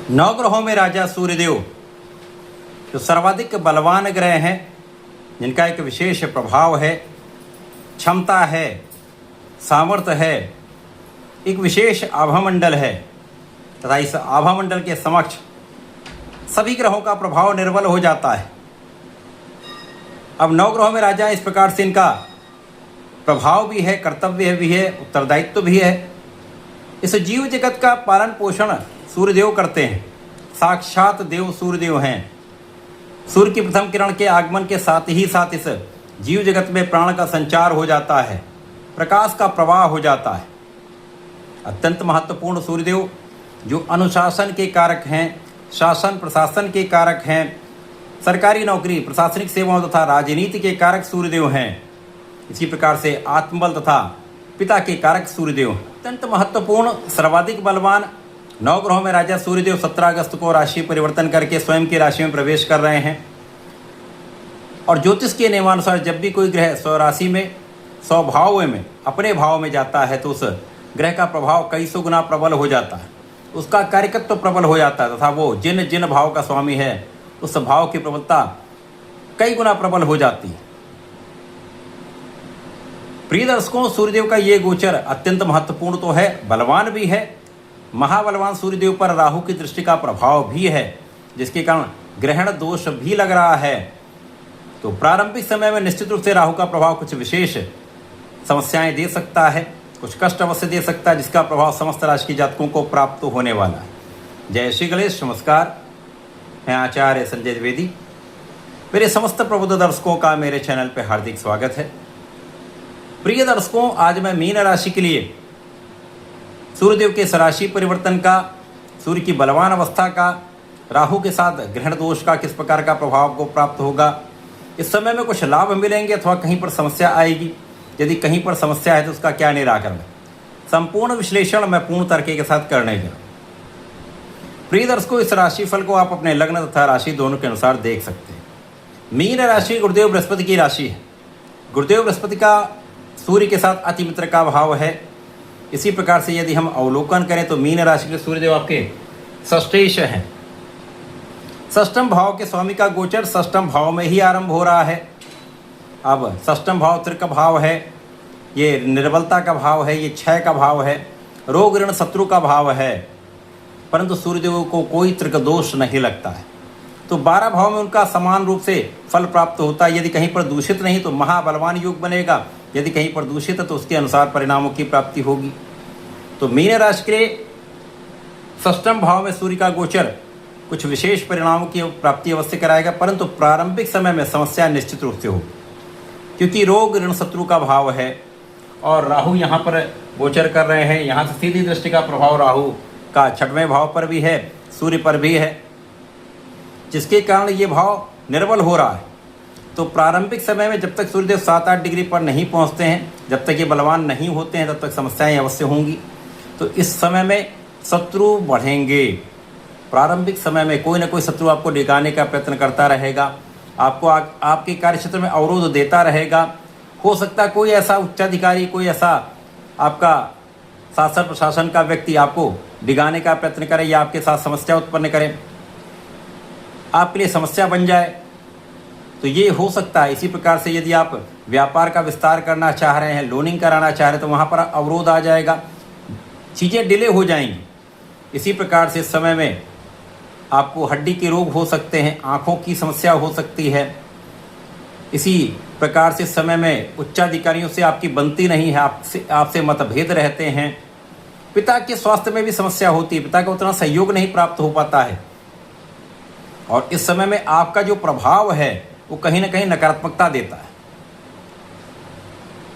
नवग्रहों में राजा सूर्यदेव जो सर्वाधिक बलवान ग्रह हैं, जिनका एक विशेष प्रभाव है, क्षमता है, सामर्थ्य है, एक विशेष आभामंडल है तथा इस आभामंडल के समक्ष सभी ग्रहों का प्रभाव निर्बल हो जाता है। अब नवग्रहों में राजा इस प्रकार से इनका प्रभाव भी है, कर्तव्य भी है, उत्तरदायित्व भी है। इस जीव जगत का पालन पोषण सूर्यदेव करते हैं। साक्षात देव सूर्यदेव हैं। सूर्य की प्रथम किरण के आगमन के साथ इस जीव जगत में प्राण का संचार हो जाता है, प्रकाश का प्रवाह हो जाता है। अत्यंत महत्वपूर्ण सूर्यदेव जो अनुशासन के कारक हैं, शासन प्रशासन के कारक हैं, सरकारी नौकरी, प्रशासनिक सेवाओं तथा राजनीति के कारक सूर्यदेव हैं। इसी प्रकार से आत्मबल तथा पिता के कारक सूर्यदेव। अत्यंत महत्वपूर्ण सर्वाधिक बलवान नवग्रहों में राजा सूर्यदेव 17 अगस्त को राशि परिवर्तन करके स्वयं की राशि में प्रवेश कर रहे हैं। और ज्योतिष के नियमानुसार जब भी कोई ग्रह स्वराशि में, स्वभाव में, अपने भाव में जाता है तो उस ग्रह का प्रभाव कई सौ गुना प्रबल हो जाता है, उसका कार्यकत्व प्रबल हो जाता है तथा वो जिन जिन भाव का स्वामी है उस भाव की प्रबलता कई गुना प्रबल हो जाती है। प्रिय दर्शकों, सूर्यदेव का ये गोचर अत्यंत महत्वपूर्ण तो है, बलवान भी है। महाबलवान सूर्यदेव पर राहु की दृष्टि का प्रभाव भी है, जिसके कारण ग्रहण दोष भी लग रहा है। तो प्रारंभिक समय में निश्चित रूप से राहु का प्रभाव कुछ विशेष समस्याएं दे सकता है, कुछ कष्ट अवश्य दे सकता है, जिसका प्रभाव समस्त राशि के जातकों को प्राप्त होने वाला है। जय श्री गणेश। नमस्कार, मैं आचार्य संजय द्विवेदी। मेरे समस्त प्रबुद्ध दर्शकों का मेरे चैनल पर हार्दिक स्वागत है। प्रिय दर्शकों, आज मैं मीन राशि के लिए सूर्यदेव के राशि परिवर्तन का, सूर्य की बलवान अवस्था का, राहु के साथ ग्रहण दोष का किस प्रकार का प्रभाव को प्राप्त होगा, इस समय में कुछ लाभ मिलेंगे अथवा कहीं पर समस्या आएगी, यदि कहीं पर समस्या है तो उसका क्या निराकरण, संपूर्ण विश्लेषण मैं पूर्ण तरीके के साथ करने जा। प्रिय दर्शकों, इस राशिफल को आप अपने लग्न तथा राशि दोनों के अनुसार देख सकते हैं। मीन राशि गुरुदेव बृहस्पति की राशि है। गुरुदेव बृहस्पति का सूर्य के साथ अति मित्र का भाव है। इसी प्रकार से यदि हम अवलोकन करें तो मीन राशि के सूर्यदेव आपके षष्ठेश हैं। षष्ठम भाव के स्वामी का गोचर षष्ठम भाव में ही आरंभ हो रहा है। अब षष्ठम भाव त्रिक भाव है, ये निर्बलता का भाव है, ये क्षय का भाव है, रोग ऋण शत्रु का भाव है, परंतु सूर्यदेव को कोई त्रिक दोष नहीं लगता है। तो 12 भाव में उनका समान रूप से फल प्राप्त होता है। यदि कहीं पर दूषित नहीं तो महाबलवान योग बनेगा, यदि कहीं पर दूषित है तो उसके अनुसार परिणामों की प्राप्ति होगी। तो मीन राशि के षष्ठम भाव में सूर्य का गोचर कुछ विशेष परिणामों की प्राप्ति अवश्य कराएगा, परंतु प्रारंभिक समय में समस्या निश्चित रूप से होगी, क्योंकि रोग ऋण शत्रु का भाव है और राहु यहाँ पर गोचर कर रहे हैं। यहाँ से सीधी दृष्टि का प्रभाव राहु का 6वें भाव पर भी है, सूर्य पर भी है, जिसके कारण ये भाव निर्बल हो रहा है। तो प्रारंभिक समय में जब तक सूर्यदेव 7-8 डिग्री पर नहीं पहुंचते हैं, जब तक ये बलवान नहीं होते हैं, तब तक समस्याएं अवश्य होंगी। तो इस समय में शत्रु बढ़ेंगे। प्रारंभिक समय में कोई ना कोई शत्रु आपको डिगाने का प्रयत्न करता रहेगा, आपको आपके कार्यक्षेत्र में अवरोध देता रहेगा। हो सकता है कोई ऐसा उच्चाधिकारी, कोई ऐसा आपका शासन प्रशासन का व्यक्ति आपको डिगाने का प्रयत्न करे या आपके साथ समस्या उत्पन्न करे, आपके लिए समस्या बन जाए, तो ये हो सकता है। इसी प्रकार से यदि आप व्यापार का विस्तार करना चाह रहे हैं, लोनिंग कराना चाह रहे हैं, तो वहाँ पर अवरोध आ जाएगा, चीज़ें डिले हो जाएंगी। इसी प्रकार से इस समय में आपको हड्डी के रोग हो सकते हैं, आँखों की समस्या हो सकती है। इसी प्रकार से इस समय में उच्चाधिकारियों से आपकी बनती नहीं है, आपसे मतभेद रहते हैं। पिता के स्वास्थ्य में भी समस्या होती है, पिता का उतना सहयोग नहीं प्राप्त हो पाता है। और इस समय में आपका जो प्रभाव है वो कहीं ना कहीं नकारात्मकता देता है।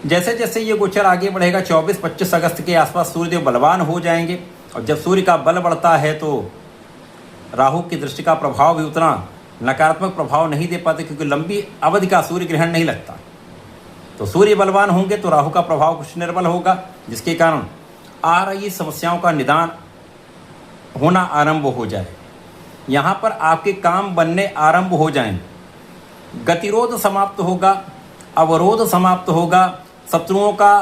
जैसे जैसे ये गोचर आगे बढ़ेगा 24-25 अगस्त के आसपास सूर्यदेव बलवान हो जाएंगे, और जब सूर्य का बल बढ़ता है तो राहु की दृष्टि का प्रभाव भी उतना नकारात्मक प्रभाव नहीं दे पाते, क्योंकि लंबी अवधि का सूर्य ग्रहण नहीं लगता। तो सूर्य बलवान होंगे तो राहु का प्रभाव कुछ निर्बल होगा, जिसके कारण आ रही समस्याओं का निदान होना आरंभ हो जाए। यहाँ पर आपके काम बनने आरंभ हो जाएं, गतिरोध समाप्त होगा, अवरोध समाप्त होगा, शत्रुओं का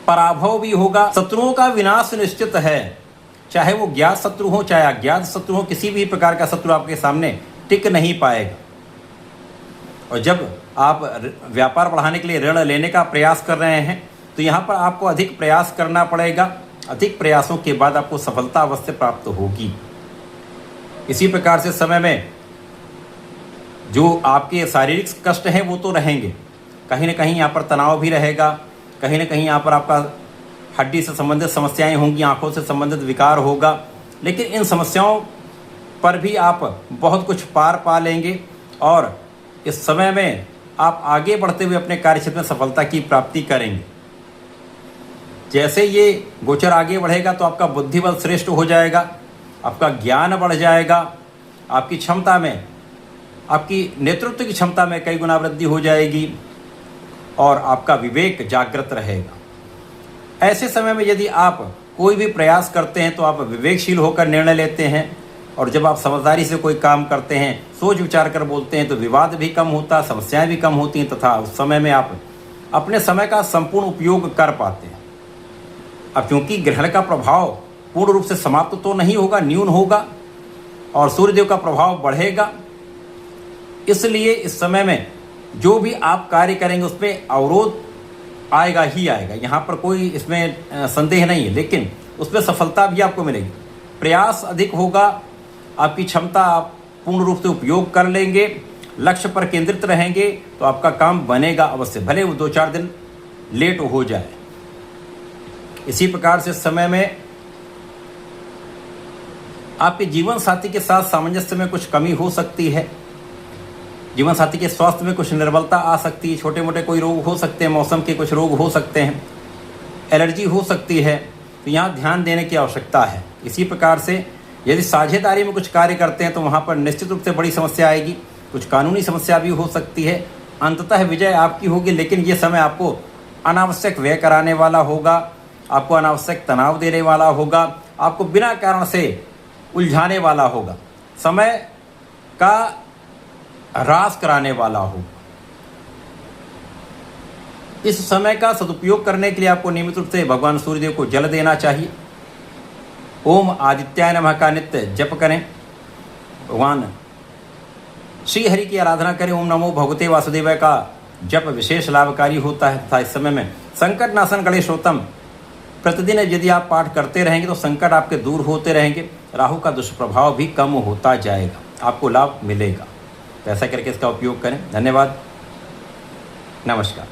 पराभव भी होगा, शत्रुओं का विनाश निश्चित है। चाहे वो ज्ञात शत्रु हो चाहे अज्ञात शत्रु हो, किसी भी प्रकार का शत्रु आपके सामने टिक नहीं पाएगा। और जब आप व्यापार बढ़ाने के लिए ऋण लेने का प्रयास कर रहे हैं तो यहाँ पर आपको अधिक प्रयास करना पड़ेगा। अधिक प्रयासों के बाद आपको सफलता अवश्य प्राप्त होगी। इसी प्रकार से समय में जो आपके शारीरिक कष्ट हैं वो तो रहेंगे, कहीं ना कहीं यहाँ पर तनाव भी रहेगा, कहीं ना कहीं यहाँ पर आपका हड्डी से संबंधित समस्याएं होंगी, आंखों से संबंधित विकार होगा, लेकिन इन समस्याओं पर भी आप बहुत कुछ पार पा लेंगे और इस समय में आप आगे बढ़ते हुए अपने कार्यक्षेत्र में सफलता की प्राप्ति करेंगे। जैसे ये गोचर आगे बढ़ेगा तो आपका बुद्धिबल श्रेष्ठ हो जाएगा, आपका ज्ञान बढ़ जाएगा, आपकी क्षमता में, आपकी नेतृत्व की क्षमता में कई गुना वृद्धि हो जाएगी और आपका विवेक जागृत रहेगा। ऐसे समय में यदि आप कोई भी प्रयास करते हैं तो आप विवेकशील होकर निर्णय लेते हैं और जब आप समझदारी से कोई काम करते हैं, सोच विचार कर बोलते हैं तो विवाद भी कम होता, समस्याएं भी कम होती हैं तथा उस समय में आप अपने समय का संपूर्ण उपयोग कर पाते हैं। अब क्योंकि ग्रहण का प्रभाव पूर्ण रूप से समाप्त तो नहीं होगा, न्यून होगा और सूर्यदेव का प्रभाव बढ़ेगा, इसलिए इस समय में जो भी आप कार्य करेंगे उसमें अवरोध आएगा ही आएगा, यहाँ पर कोई इसमें संदेह नहीं है, लेकिन उसमें सफलता भी आपको मिलेगी। प्रयास अधिक होगा, आपकी क्षमता आप पूर्ण रूप से उपयोग कर लेंगे, लक्ष्य पर केंद्रित रहेंगे तो आपका काम बनेगा अवश्य, भले वो 2-4 दिन लेट हो जाए। इसी प्रकार से समय में आपके जीवन साथी के साथ सामंजस्य में कुछ कमी हो सकती है, जीवन साथी के स्वास्थ्य में कुछ निर्बलता आ सकती है, छोटे मोटे कोई रोग हो सकते हैं, मौसम के कुछ रोग हो सकते हैं, एलर्जी हो सकती है, तो यहाँ ध्यान देने की आवश्यकता है। इसी प्रकार से यदि साझेदारी में कुछ कार्य करते हैं तो वहाँ पर निश्चित रूप से बड़ी समस्या आएगी, कुछ कानूनी समस्या भी हो सकती है। अंततः विजय आपकी होगी, लेकिन ये समय आपको अनावश्यक व्यय कराने वाला होगा, आपको अनावश्यक तनाव देने वाला होगा, आपको बिना कारण से उलझाने वाला होगा, समय का ह्रास कराने वाला होगा। इस समय का सदुपयोग करने के लिए आपको नियमित रूप से भगवान सूर्यदेव को जल देना चाहिए। ओम आदित्याय नमः का नित्य जप करें, भगवान श्री हरि की आराधना करें। ओम नमो भगवते वासुदेवाय का जप विशेष लाभकारी होता है तथा इस समय में संकट नाशन गणेशोत्तम प्रतिदिन यदि आप पाठ करते रहेंगे तो संकट आपके दूर होते रहेंगे, राहु का दुष्प्रभाव भी कम होता जाएगा, आपको लाभ मिलेगा। तो ऐसा करके इसका उपयोग करें। धन्यवाद, नमस्कार।